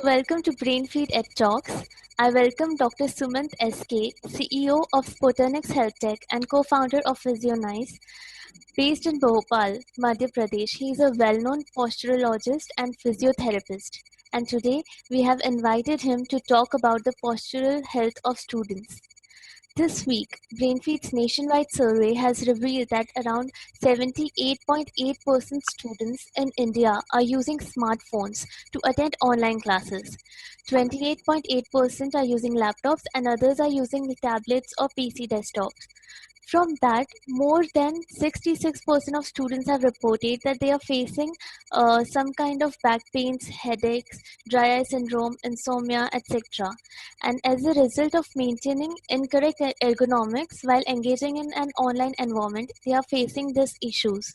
Welcome to Brainfeed at Talks. I welcome Dr. Sumant SK, CEO of Spoternix Health Tech and co-founder of PhysioNice, based in Bhopal, Madhya Pradesh. He is a well-known posturologist and physiotherapist. And today we have invited him to talk about the postural health of students. This week, Brainfeed's nationwide survey has revealed that around 78.8% students in India are using smartphones to attend online classes. 28.8% are using laptops and others are using tablets or PC desktops. From that, more than 66% of students have reported that they are facing some kind of back pains, headaches, dry eye syndrome, insomnia, etc. And as a result of maintaining incorrect ergonomics while engaging in an online environment, they are facing these issues.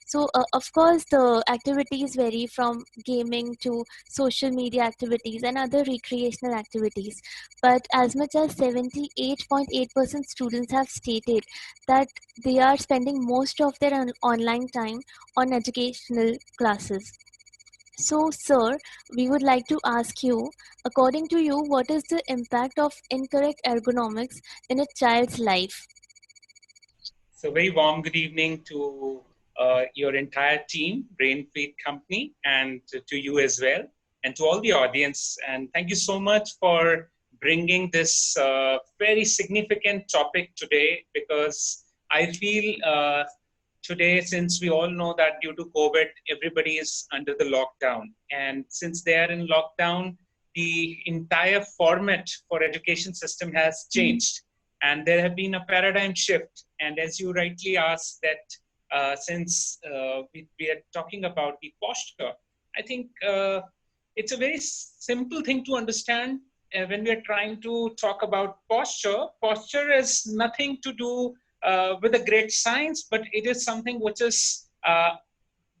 So, of course, the activities vary from gaming to social media activities and other recreational activities. But as much as 78.8% students have stated that they are spending most of their online time on educational classes. So, sir, we would like to ask you, according to you, what is the impact of incorrect ergonomics in a child's life? So very warm good evening to your entire team, Brainfeed Company, and to you as well, and to all the audience. And thank you so much for bringing this very significant topic today, because I feel today, since we all know that due to COVID, everybody is under the lockdown. And since they are in lockdown, the entire format for education system has changed. And there have been a paradigm shift. And as you rightly asked, that since we are talking about the posture, I think it's a very simple thing to understand when we are trying to talk about posture. Posture is nothing to do with a great science, but it is something which is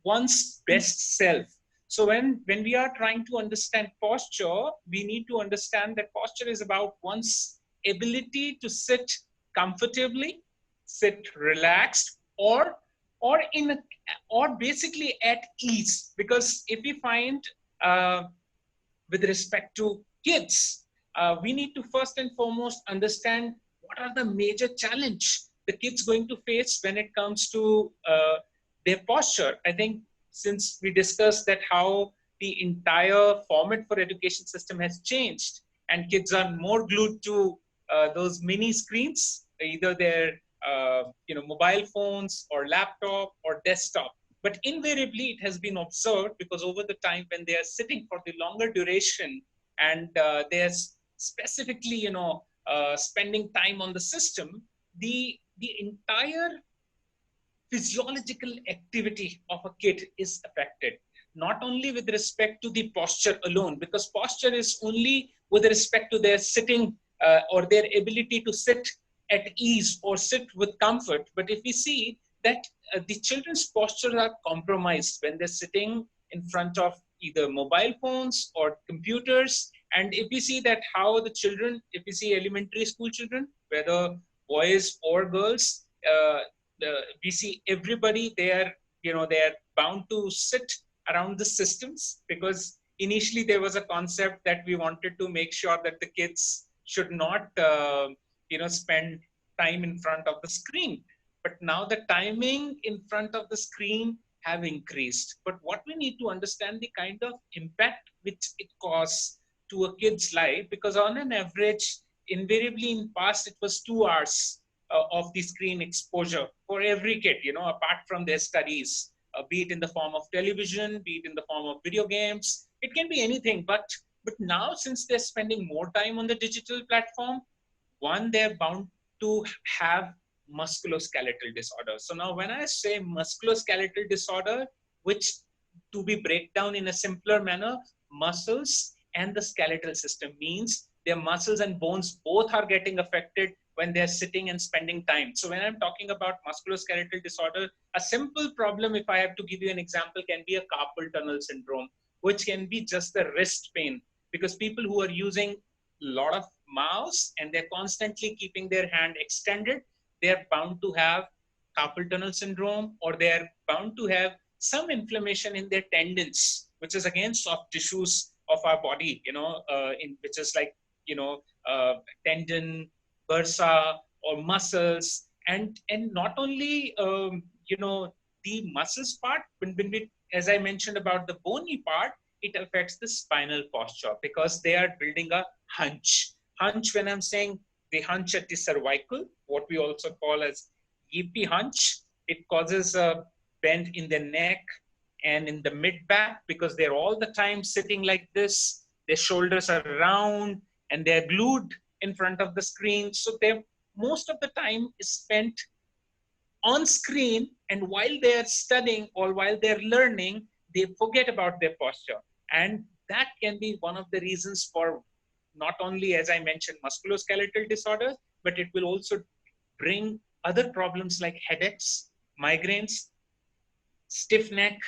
one's best self. So when we are trying to understand posture, we need to understand that posture is about one's ability to sit comfortably, sit relaxed, or in a, or basically at ease. Because if we find with respect to kids, we need to first and foremost understand what are the major challenge the kids going to face when it comes to their posture. I think since we discussed that how the entire format for education system has changed, and kids are more glued to those mini screens, either their mobile phones or laptop or desktop. But invariably, it has been observed, because over the time when they are sitting for the longer duration, and they are specifically, spending time on the system, the entire physiological activity of a kid is affected. Not only with respect to the posture alone, because posture is only with respect to their sitting or their ability to sit at ease or sit with comfort. But if we see that the children's posture are compromised when they're sitting in front of either mobile phones or computers. And if we see that how the children, if we see elementary school children, whether boys or girls, we see everybody, they are bound to sit around the systems, because initially there was a concept that we wanted to make sure that the kids should not spend time in front of the screen. But now the timing in front of the screen have increased. But what we need to understand the kind of impact which it causes to a kid's life, because on an average, invariably in past, it was 2 hours of the screen exposure for every kid, apart from their studies, be it in the form of television, be it in the form of video games. It can be anything. But now, since they're spending more time on the digital platform, one, they're bound to have musculoskeletal disorder. So now when I say musculoskeletal disorder, which to be break down in a simpler manner, muscles and the skeletal system means their muscles and bones both are getting affected when they're sitting and spending time. So when I'm talking about musculoskeletal disorder, a simple problem, if I have to give you an example, can be a carpal tunnel syndrome, which can be just the wrist pain, because people who are using a lot of mouse and they're constantly keeping their hand extended, they're bound to have carpal tunnel syndrome, or they're bound to have some inflammation in their tendons, which is again soft tissues of our body, which is like, tendon, bursa, or muscles. And not only, the muscles part, when we, as I mentioned about the bony part, it affects the spinal posture because they are building a hunch. Hunch, when I'm saying the hunch at the cervical, what we also call as yippee hunch, it causes a bend in the neck and in the mid back because they're all the time sitting like this. Their shoulders are round and they're glued in front of the screen. So they most of the time is spent on screen, and while they're studying or while they're learning, they forget about their posture. And that can be one of the reasons for not only, as I mentioned, musculoskeletal disorders, but it will also bring other problems like headaches, migraines, stiff neck,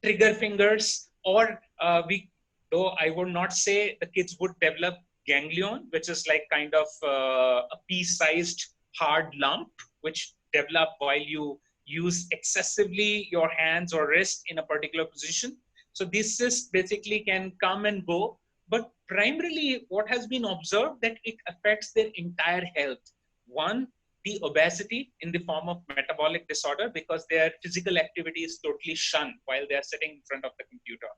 trigger fingers, or though I would not say the kids would develop ganglion, which is like kind of a pea-sized hard lump, which develop while you use excessively your hands or wrist in a particular position. So this is basically can come and go, but primarily what has been observed that it affects their entire health. One, the obesity in the form of metabolic disorder because their physical activity is totally shunned while they are sitting in front of the computer.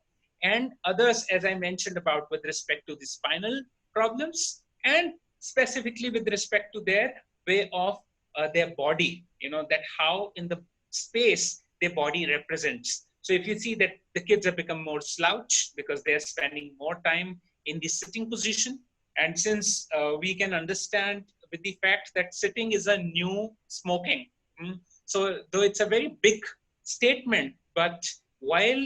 And others, as I mentioned about with respect to the spinal problems and specifically with respect to their way of their body, that how in the space their body represents. So if you see that the kids have become more slouch because they're spending more time in the sitting position. And since we can understand with the fact that sitting is a new smoking. So though it's a very big statement, but while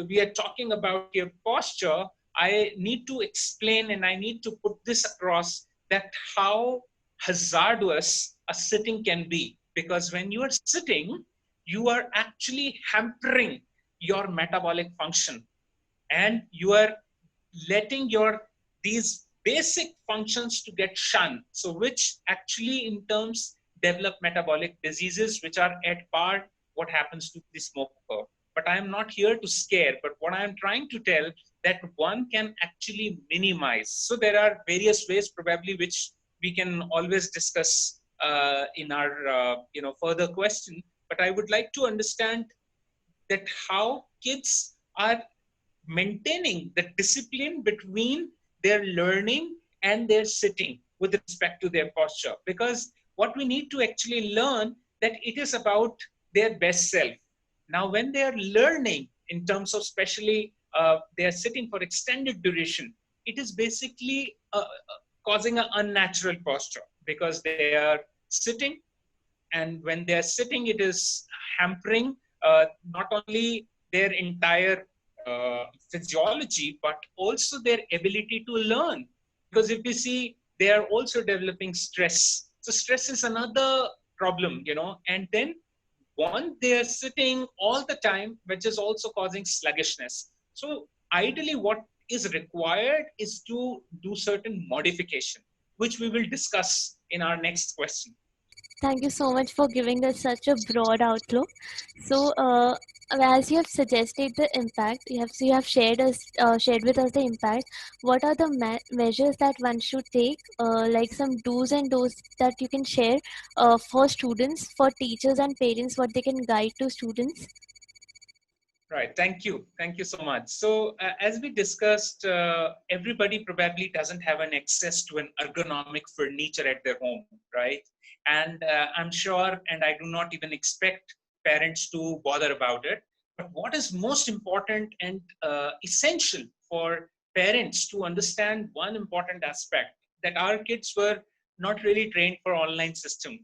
we are talking about your posture, I need to explain and I need to put this across that how hazardous a sitting can be. Because when you are sitting, you are actually hampering your metabolic function and you are letting these basic functions to get shunned. So which actually in terms develop metabolic diseases, which are at par what happens to the smoker. But I am not here to scare, but what I am trying to tell that one can actually minimize. So there are various ways probably which we can always discuss in our further question. But I would like to understand that how kids are maintaining the discipline between their learning and their sitting with respect to their posture. Because what we need to actually learn that it is about their best self. Now, when they are learning in terms of especially they are sitting for extended duration, it is basically causing an unnatural posture because they are sitting, and when they are sitting, it is hampering not only their entire physiology, but also their ability to learn. Because if you see, they are also developing stress. So stress is another problem, and then one, they are sitting all the time, which is also causing sluggishness. So ideally, what is required is to do certain modification, which we will discuss in our next question. Thank you so much for giving us such a broad outlook. So, as you have suggested the impact, you have shared with us the impact. What are the measures that one should take, like some do's and don'ts that you can share for students, for teachers and parents, what they can guide to students? Right. Thank you. Thank you so much. So as we discussed, everybody probably doesn't have an access to an ergonomic furniture at their home, right? And I'm sure, and I do not even expect parents to bother about it. But what is most important and essential for parents to understand one important aspect that our kids were not really trained for online system.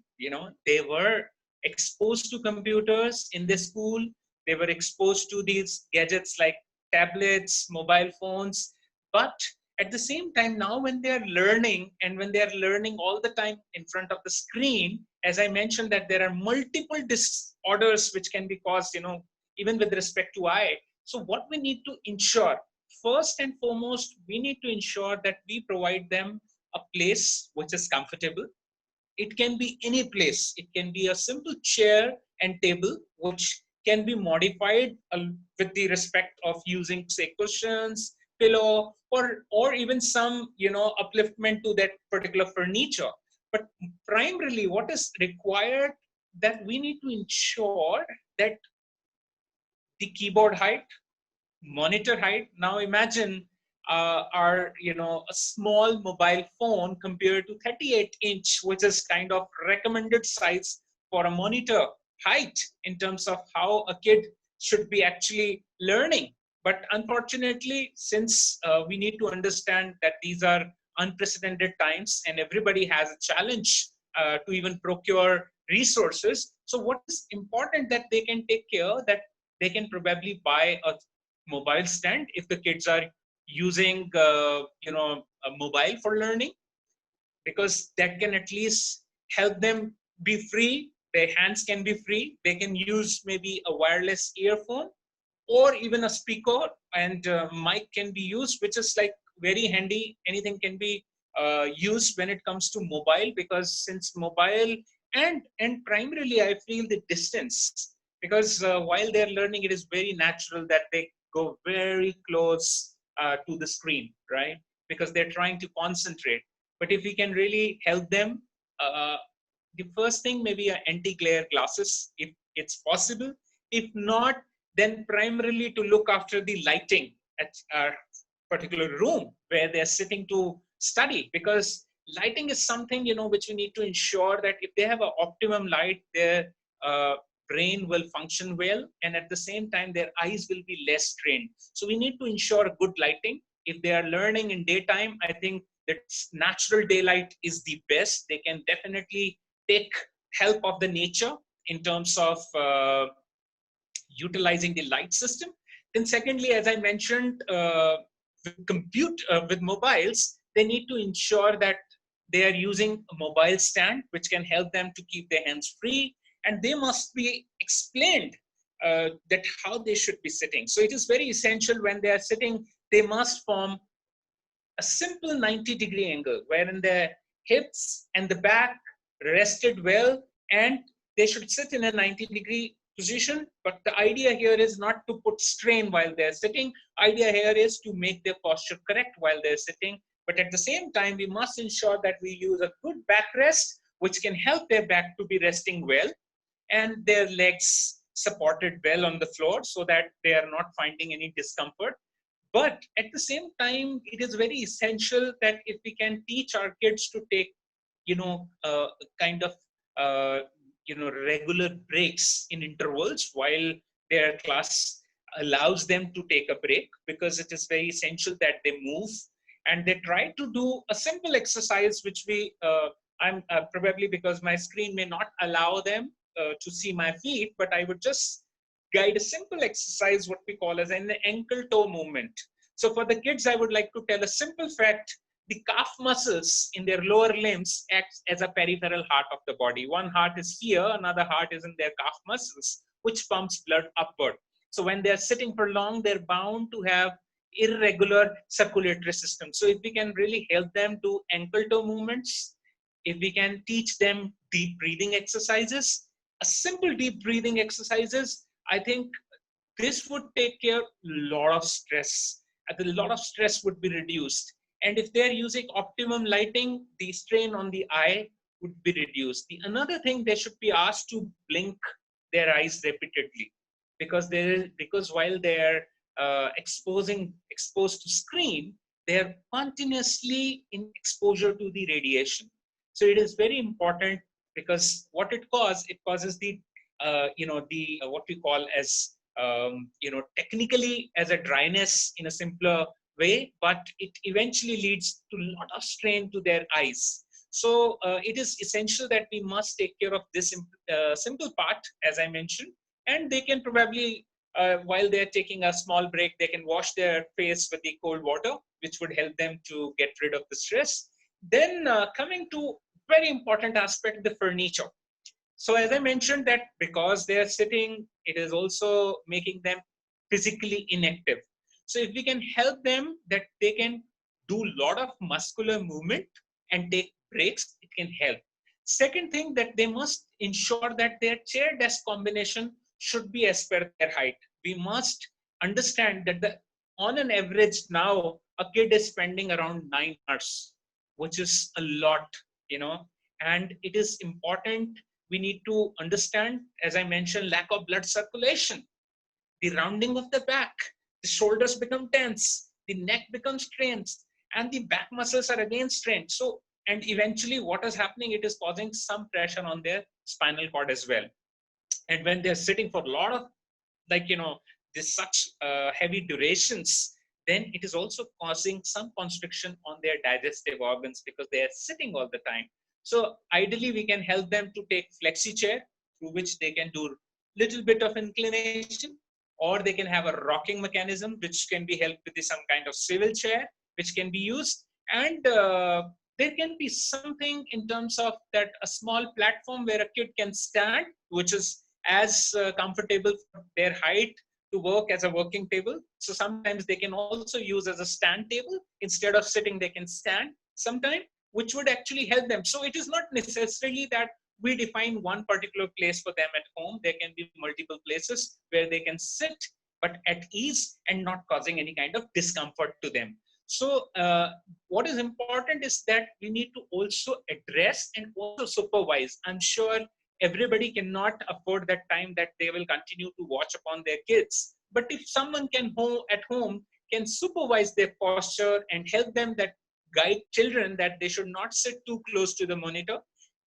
They were exposed to computers in the school. They were exposed to these gadgets like tablets, mobile phones. But at the same time, now when they're learning and when they're learning all the time in front of the screen, as I mentioned that there are multiple disorders which can be caused, even with respect to eye. So what we need to ensure, first and foremost, we need to ensure that we provide them a place which is comfortable. It can be any place. It can be a simple chair and table, which can be modified with the respect of using, say, cushions, pillow, or even some, upliftment to that particular furniture. But primarily what is required, that we need to ensure that the keyboard height, monitor height. Now imagine our, a small mobile phone compared to 38-inch, which is kind of recommended size for a monitor height in terms of how a kid should be actually learning. But unfortunately, since we need to understand that these are unprecedented times and everybody has a challenge to even procure resources. So what is important that they can take care, that they can probably buy a mobile stand if the kids are using a mobile for learning, because that can at least help them be free. Their hands can be free. They can use maybe a wireless earphone or even a speaker, and mic can be used, which is like very handy. Anything can be used when it comes to mobile, because since mobile and primarily I feel the distance, because while they're learning, it is very natural that they go very close to the screen, right? Because they're trying to concentrate. But if we can really help them, uh, the first thing maybe anti-glare glasses if it's possible. If not, then primarily to look after the lighting at our particular room where they're sitting to study, because lighting is something, which we need to ensure that if they have an optimum light, their brain will function well, and at the same time their eyes will be less strained. So we need to ensure good lighting. If they are learning in daytime, I think that natural daylight is the best. They can definitely take help of the nature in terms of utilizing the light system. Then secondly, as I mentioned, with mobiles, they need to ensure that they are using a mobile stand, which can help them to keep their hands free, and they must be explained that how they should be sitting. So it is very essential when they are sitting, they must form a simple 90-degree angle wherein their hips and the back rested well, and they should sit in a 90-degree position. But the idea here is not to put strain while they're sitting. Idea here is to make their posture correct while they're sitting. But at the same time, we must ensure that we use a good backrest, which can help their back to be resting well and their legs supported well on the floor so that they are not finding any discomfort. But at the same time, it is very essential that if we can teach our kids to take, kind of, regular breaks in intervals while their class allows them to take a break, because it is very essential that they move and they try to do a simple exercise, which I'm probably, because my screen may not allow them to see my feet, but I would just guide a simple exercise, what we call as an ankle toe movement. So for the kids, I would like to tell a simple fact. The calf muscles in their lower limbs act as a peripheral heart of the body. One heart is here, another heart is in their calf muscles, which pumps blood upward. So when they're sitting for long, they're bound to have irregular circulatory system. So if we can really help them do ankle toe movements, if we can teach them deep breathing exercises, a simple deep breathing exercises, I think this would take care of a lot of stress. A lot of stress would be reduced. And if they're using optimum lighting, the strain on the eye would be reduced. Another thing, they should be asked to blink their eyes repeatedly, because while they're exposed to screen, they're continuously in exposure to the radiation. So it is very important, because what it causes the what we call as technically as a dryness in a simpler way, but it eventually leads to a lot of strain to their eyes. So it is essential that we must take care of this simple part, as I mentioned, and they can probably, while they're taking a small break, they can wash their face with the cold water, which would help them to get rid of the stress. Then coming to very important aspect, the furniture. So as I mentioned, that because they are sitting, it is also making them physically inactive. So if we can help them that they can do a lot of muscular movement and take breaks, it can help. Second thing, that they must ensure that their chair desk combination should be as per their height. We must understand that the on an average now, a kid is spending around 9 hours, which is a lot, you know, and it is important. We need to understand, as I mentioned, lack of blood circulation, the rounding of the back, the shoulders become tense, the neck becomes tense, and the back muscles are again strained. So, and eventually what is happening, it is causing some pressure on their spinal cord as well. And when they're sitting for a lot of, like, this such heavy durations, then it is also causing some constriction on their digestive organs because they are sitting all the time. So ideally we can help them to take flexi chair, through which they can do little bit of inclination, or they can have a rocking mechanism which can be helped with some kind of swivel chair which can be used. And there can be something in terms of that, a small platform where a kid can stand, which is as comfortable for their height to work as a working table. So sometimes they can also use as a stand table. Instead of sitting, they can stand sometime, which would actually help them. So it is not necessarily that we define one particular place for them at home. There can be multiple places where they can sit, but at ease and not causing any kind of discomfort to them. So what is important is that we need to also address and also supervise. I'm sure everybody cannot afford that time that they will continue to watch upon their kids. But if someone can at home can supervise their posture and help them, that guide children that they should not sit too close to the monitor,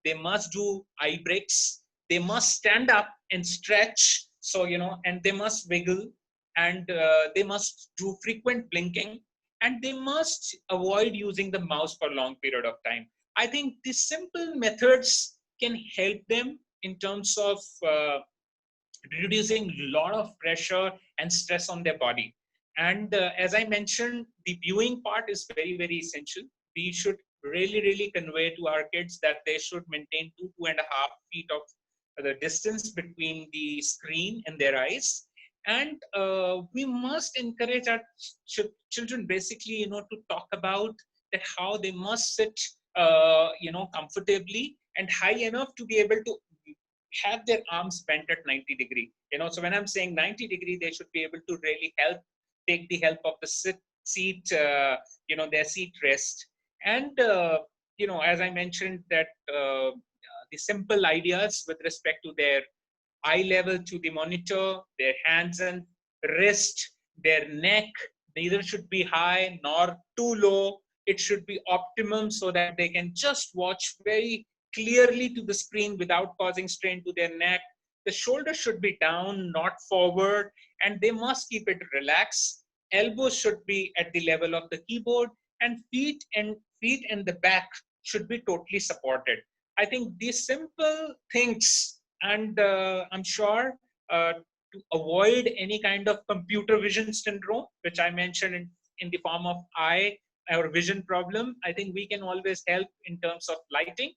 they must do eye breaks, they must stand up and stretch, so and they must wiggle, and they must do frequent blinking, and they must avoid using the mouse for a long period of time. I think these simple methods can help them in terms of reducing a lot of pressure and stress on their body. And as I mentioned, the viewing part is very, very essential. We should really, really convey to our kids that they should maintain 2.5 feet of the distance between the screen and their eyes. And we must encourage our children basically, to talk about that how they must sit, comfortably and high enough to be able to have their arms bent at 90 degree. So when I'm saying 90 degree, they should be able to really take the help of the seat, their seat rest. And, as I mentioned that the simple ideas with respect to their eye level to the monitor, their hands and wrist, their neck, neither should be high nor too low. It should be optimum so that they can just watch very clearly to the screen without causing strain to their neck. The shoulders should be down, not forward, and they must keep it relaxed. Elbows should be at the level of the keyboard, and feet and the back should be totally supported. I think these simple things, and I'm sure to avoid any kind of computer vision syndrome, which I mentioned in the form of eye or vision problem, I think we can always help in terms of lighting.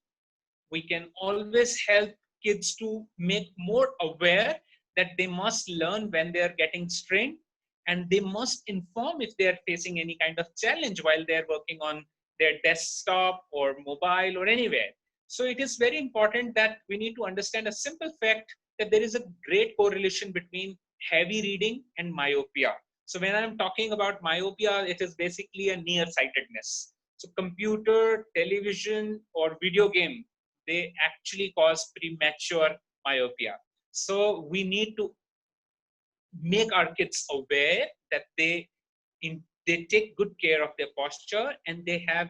We can always help kids to make more aware that they must learn when they are getting strained, and they must inform if they are facing any kind of challenge while they are working on their desktop or mobile or anywhere. So it is very important that we need to understand a simple fact that there is a great correlation between heavy reading and myopia. So when I'm talking about myopia, it is basically a nearsightedness. So computer, television, or video game, they actually cause premature myopia. So we need to make our kids aware that they take good care of their posture and they have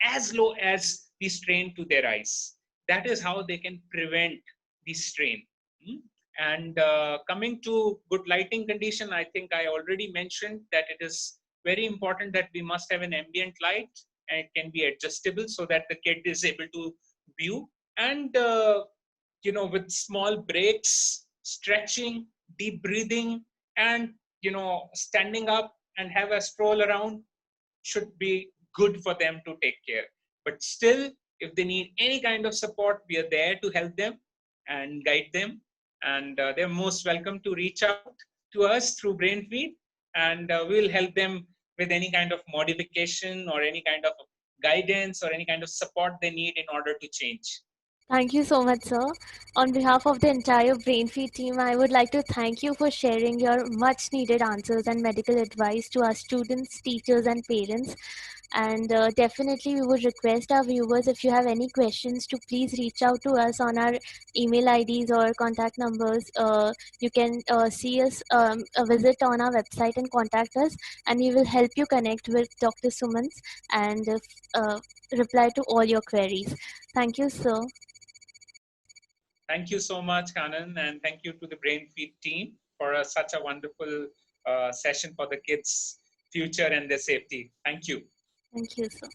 as low as the strain to their eyes. That is how they can prevent the strain. And coming to good lighting condition, I think I already mentioned that it is very important that we must have an ambient light, and it can be adjustable so that the kid is able to view. And with small breaks, stretching, deep breathing, and standing up and have a stroll around should be good for them to take care. But still, if they need any kind of support, we are there to help them and guide them. And they're most welcome to reach out to us through BrainFeed, and we'll help them with any kind of modification or any kind of guidance or any kind of support they need in order to change. Thank you so much, sir. On behalf of the entire BrainFeed team, I would like to thank you for sharing your much needed answers and medical advice to our students, teachers, and parents. And definitely, we would request our viewers, if you have any questions, to please reach out to us on our email IDs or contact numbers. You can see us, visit on our website and contact us, and we will help you connect with Dr. Sumans and reply to all your queries. Thank you, sir. Thank you so much, Kanan, and thank you to the BrainFeed team for such a wonderful session for the kids' future and their safety. Thank you. Thank you, sir.